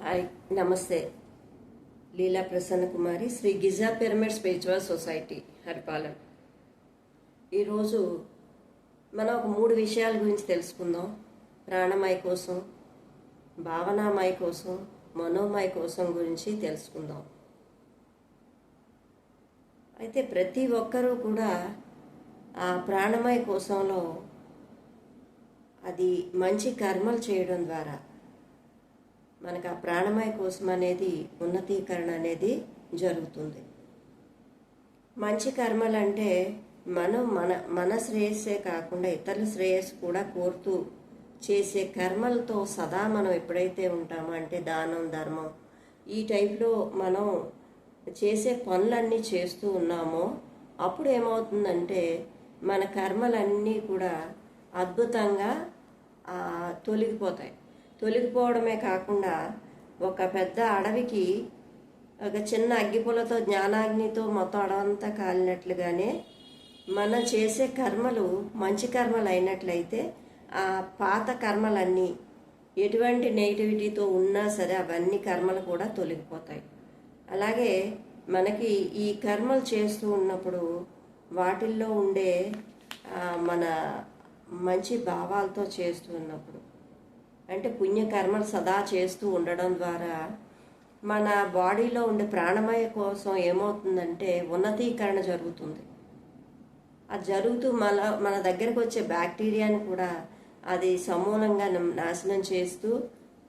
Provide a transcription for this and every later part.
Hi, నమస్తే. Leela Prasanna Kumari, Sri Giza pyramid spiritual society, Haripalem. ఈరోజు మనం ఒక 3 విషయాల గురించి తెలుసుకుందాం. ప్రాణమయ కోసం, భావనామయ కోసం, మనోమయ కోసం గురించి తెలుసుకుందాం. అయితే ప్రతి ఒక్కరూ కూడా ఆ ప్రాణమయ కోసంలో అది మంచి కర్మలు చేయడం ద్వారా మనకు ఆ ప్రాణమయ కోసం అనేది ఉన్నతీకరణ అనేది జరుగుతుంది. మంచి కర్మలు అంటే మనం మన శ్రేయస్సే కాకుండా ఇతరుల శ్రేయస్సు కూడా కోరుతూ చేసే కర్మలతో సదా మనం ఎప్పుడైతే ఉంటామో, అంటే దానం, ధర్మం, ఈ టైప్లో మనం చేసే పనులన్నీ చేస్తూ ఉన్నామో అప్పుడు ఏమవుతుందంటే మన కర్మలన్నీ కూడా అద్భుతంగా తొలగిపోవడమే కాకుండా ఒక పెద్ద అడవికి ఒక చిన్న అగ్గిపుల్లతో, జ్ఞానాగ్నితో మొత్తం అడవంతా కాలినట్లుగానే మనం చేసే కర్మలు మంచి కర్మలు అయినట్లయితే ఆ పాత కర్మలన్నీ ఎటువంటి నెగిటివిటీతో ఉన్నా సరే అవన్నీ కర్మలు కూడా తొలగిపోతాయి. అలాగే మనకి ఈ కర్మలు చేస్తూ ఉన్నప్పుడు వాటిల్లో ఉండే మన మంచి భావాలతో చేస్తూ ఉన్నప్పుడు, అంటే పుణ్యకర్మలు సదా చేస్తూ ఉండడం ద్వారా మన బాడీలో ఉండే ప్రాణమయ కోసం ఏమవుతుందంటే ఉన్నతీకరణ జరుగుతుంది. అది జరుగుతూ మన దగ్గరకు వచ్చే బ్యాక్టీరియాని కూడా అది సమూలంగా నాశనం చేస్తూ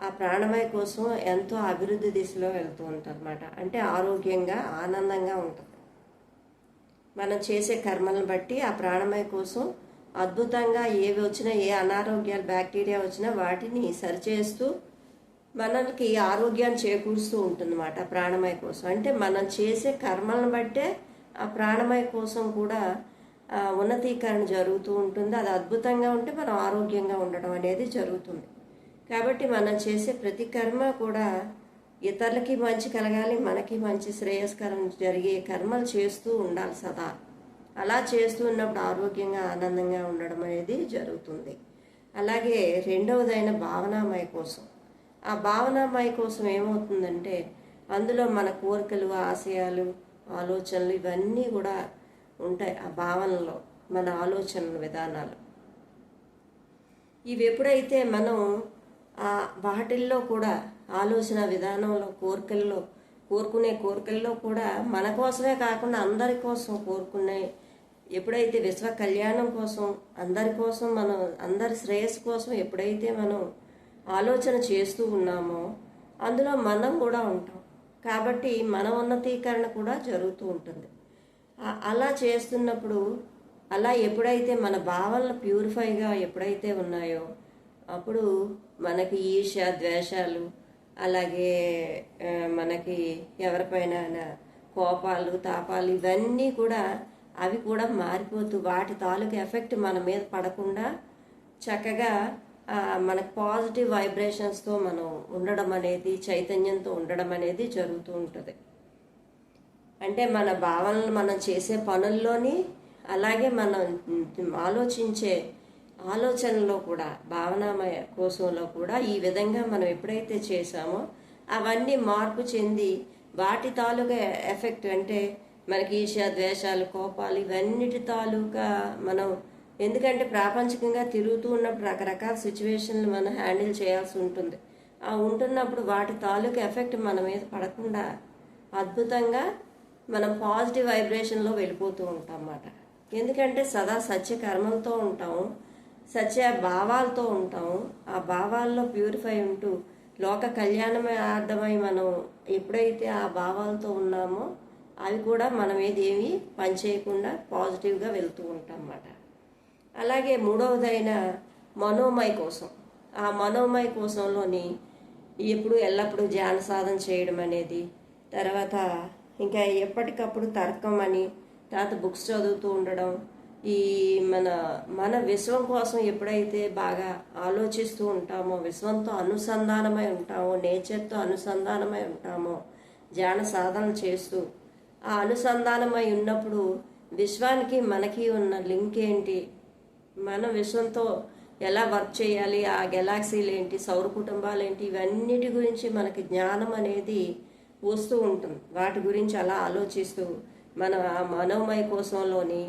ఆ ప్రాణమయ కోసం ఎంతో అభివృద్ధి దిశలో వెళ్తూ ఉంటారన్నమాట. అంటే ఆరోగ్యంగా, ఆనందంగా ఉంటుంది. మనం చేసే కర్మలను బట్టి ఆ ప్రాణమయ కోసం అద్భుతంగా ఏవి వచ్చినా, ఏ అనారోగ్యాలు, బ్యాక్టీరియా వచ్చినా వాటిని సరిచేస్తూ మనకి ఆరోగ్యాన్ని చేకూరుస్తూ ఉంటుందన్నమాట ప్రాణమయ కోసం. అంటే మనం చేసే కర్మలను బట్టే ఆ ప్రాణమయ కోసం కూడా ఉన్నతీకరణ జరుగుతూ ఉంటుంది. అది అద్భుతంగా ఉంటే మనం ఆరోగ్యంగా ఉండడం అనేది జరుగుతుంది. కాబట్టి మనం చేసే ప్రతి కర్మ కూడా ఇతరులకి మంచి కలగాలి, మనకి మంచి శ్రేయస్కరం జరిగే కర్మలు చేస్తూ ఉండాలి సదా. అలా చేస్తూ ఉన్నప్పుడు ఆరోగ్యంగా, ఆనందంగా ఉండడం అనేది జరుగుతుంది. అలాగే రెండవదైన భావనామయ కోసం. ఆ భావనామయ కోసం ఏమవుతుందంటే అందులో మన కోరికలు, ఆశయాలు, ఆలోచనలు ఇవన్నీ కూడా ఉంటాయి. ఆ భావనలో మన ఆలోచనల విధానాలు ఇవి ఎప్పుడైతే మనం వాటిల్లో కూడా ఆలోచన విధానంలో, కోరుకునే కోరికల్లో కూడా మన కోసమే కాకుండా అందరి కోసం కోరుకునే, ఎప్పుడైతే విశ్వ కళ్యాణం కోసం, అందరి కోసం, మనం అందరి శ్రేయస్సు కోసం ఎప్పుడైతే మనం ఆలోచన చేస్తూ ఉన్నామో అందులో మనం కూడా ఉంటాం. కాబట్టి మన ఉన్నతీకరణ కూడా జరుగుతూ ఉంటుంది. అలా చేస్తున్నప్పుడు, అలా ఎప్పుడైతే మన భావనలు ప్యూరిఫైగా ఎప్పుడైతే ఉన్నాయో అప్పుడు మనకి ఈర్ష్య, ద్వేషాలు, అలాగే మనకి ఎవరిపైన కోపాలు, తాపాలు ఇవన్నీ కూడా అవి కూడా మారిపోతూ వాటి తాలూకు ఎఫెక్ట్ మన మీద పడకుండా చక్కగా మనకు పాజిటివ్ వైబ్రేషన్స్తో మనం ఉండడం అనేది, చైతన్యంతో ఉండడం అనేది జరుగుతూ ఉంటుంది. అంటే మన భావనలు మనం చేసే పనుల్లోని, అలాగే మనం ఆలోచించే ఆలోచనలో కూడా, భావనామయ కోసంలో కూడా ఈ విధంగా మనం ఎప్పుడైతే చేసామో అవన్నీ మార్పు చెంది వాటి తాలూకా ఎఫెక్ట్, అంటే మనకి ఈర్ష్య, ద్వేషాలు, కోపాలు ఇవన్నిటి తాలూకా మనం, ఎందుకంటే ప్రాపంచికంగా తిరుగుతూ ఉన్నప్పుడు రకరకాల సిచ్యువేషన్లు మనం హ్యాండిల్ చేయాల్సి ఉంటుంది. ఉంటున్నప్పుడు వాటి తాలూకా ఎఫెక్ట్ మన మీద పడకుండా అద్భుతంగా మనం పాజిటివ్ వైబ్రేషన్లో వెళ్ళిపోతూ ఉంటాం అన్నమాట. ఎందుకంటే సదా సత్య కర్మలతో ఉంటాము, సత్య భావాలతో ఉంటాము. ఆ భావాల్లో ప్యూరిఫై ఉంటూ లోక కళ్యాణమై మనం ఎప్పుడైతే ఆ భావాలతో ఉన్నామో అవి కూడా మన మీద ఏమీ పనిచేయకుండా పాజిటివ్గా వెళ్తూ ఉంటాం అన్నమాట. అలాగే మూడవదైన మనోమయ కోసం. ఆ మనోమయ కోసంలోని ఎల్లప్పుడూ ధ్యాన సాధన చేయడం అనేది, తర్వాత ఇంకా ఎప్పటికప్పుడు తర్కం అని, తర్వాత బుక్స్ చదువుతూ ఉండడం, ఈ మన విశ్వం కోసం ఎప్పుడైతే బాగా ఆలోచిస్తూ ఉంటామో, విశ్వంతో అనుసంధానమై ఉంటామో, నేచర్తో అనుసంధానమై ఉంటామో, ధ్యాన సాధన చేస్తూ ఆ అనుసంధానమై ఉన్నప్పుడు విశ్వానికి మనకి ఉన్న లింక్ ఏంటి, మన విశ్వంతో ఎలా వర్క్ చేయాలి, ఆ గెలాక్సీలు ఏంటి, సౌర కుటుంబాలు ఏంటి, ఇవన్నిటి గురించి మనకి జ్ఞానం అనేది వస్తూ ఉంటుంది. వాటి గురించి అలా ఆలోచిస్తూ మన ఆ మనోమయ కోసంలోని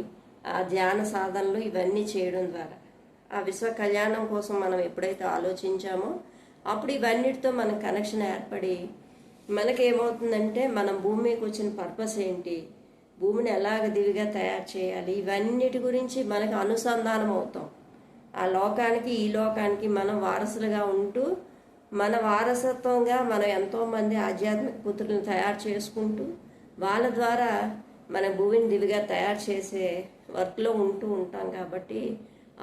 ఆ ధ్యాన సాధనలు ఇవన్నీ చేయడం ద్వారా ఆ విశ్వ కళ్యాణం కోసం మనం ఎప్పుడైతే ఆలోచించామో అప్పుడు ఇవన్నిటితో మన కనెక్షన్ ఏర్పడి మనకేమవుతుందంటే మనం భూమి మీదకి వచ్చిన పర్పస్ ఏంటి, భూమిని ఎలాగ దివిగా తయారు చేయాలి, ఇవన్నిటి గురించి మనకు అనుసంధానం అవుతాం. ఆ లోకానికి ఈ లోకానికి మనం వారసులుగా ఉంటూ మన వారసత్వంగా మనం ఎంతోమంది ఆధ్యాత్మిక పుత్రులను తయారు చేసుకుంటూ వాళ్ళ ద్వారా మన భూమిని దివిగా తయారు చేసే వర్క్లో ఉంటూ ఉంటాం. కాబట్టి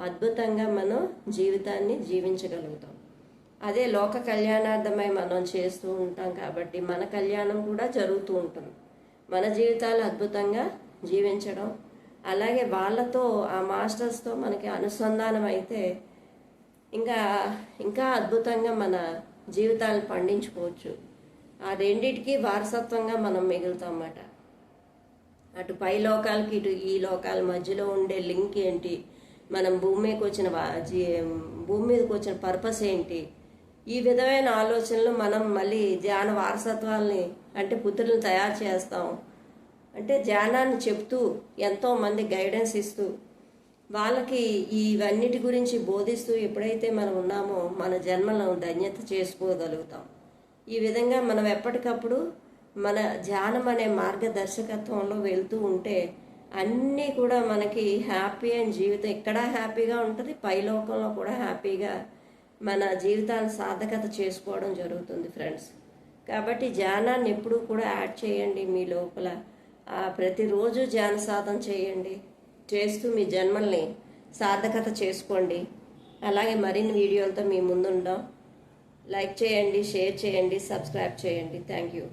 అద్భుతంగా మనం జీవితాన్ని జీవించగలుగుతాం. అదే లోక కళ్యాణార్థమై మనం చేస్తూ ఉంటాం కాబట్టి మన కళ్యాణం కూడా జరుగుతూ ఉంటుంది. మన జీవితాలు అద్భుతంగా జీవించడం, అలాగే వాళ్ళతో ఆ మాస్టర్స్తో మనకి అనుసంధానం అయితే ఇంకా అద్భుతంగా మన జీవితాలను పండించుకోవచ్చు. ఆ రెండిటికి వారసత్వంగా మనం మిగులుతాం అన్నమాట. అటు పై లోకాలకి ఇటు ఈ లోకాల మధ్యలో ఉండే లింక్ ఏంటి, మనం భూమి మీదకి వచ్చిన పర్పస్ ఏంటి, ఈ విధమైన ఆలోచనలు మనం మళ్ళీ ధ్యాన వారసత్వాల్ని అంటే పుత్రులను తయారు చేస్తాం. అంటే ధ్యానాన్ని చెప్తూ ఎంతోమంది గైడెన్స్ ఇస్తూ వాళ్ళకి ఇవన్నిటి గురించి బోధిస్తూ ఎప్పుడైతే మనం ఉన్నామో మన జన్మలను ధన్యత చేసుకోగలుగుతాం. ఈ విధంగా మనం ఎప్పటికప్పుడు మన ధ్యానం అనే మార్గదర్శకత్వంలో వెళ్తూ ఉంటే అన్నీ కూడా మనకి హ్యాపీ అయిన జీవితం ఇక్కడ హ్యాపీగా ఉంటుంది, పైలోకంలో కూడా హ్యాపీగా మన జీవితాన్ని సార్థకత చేసుకోవడం జరుగుతుంది ఫ్రెండ్స్. కాబట్టి ధ్యానాన్ని ఎప్పుడూ కూడా యాడ్ చేయండి మీ లోపల. ప్రతిరోజు ధ్యాన సాధన చేయండి, చేస్తూ మీ జన్మల్ని సార్థకత చేసుకోండి. అలాగే మరిన్ని వీడియోలతో మీ ముందుంటాం. లైక్ చేయండి, షేర్ చేయండి, సబ్స్క్రైబ్ చేయండి. Thank you.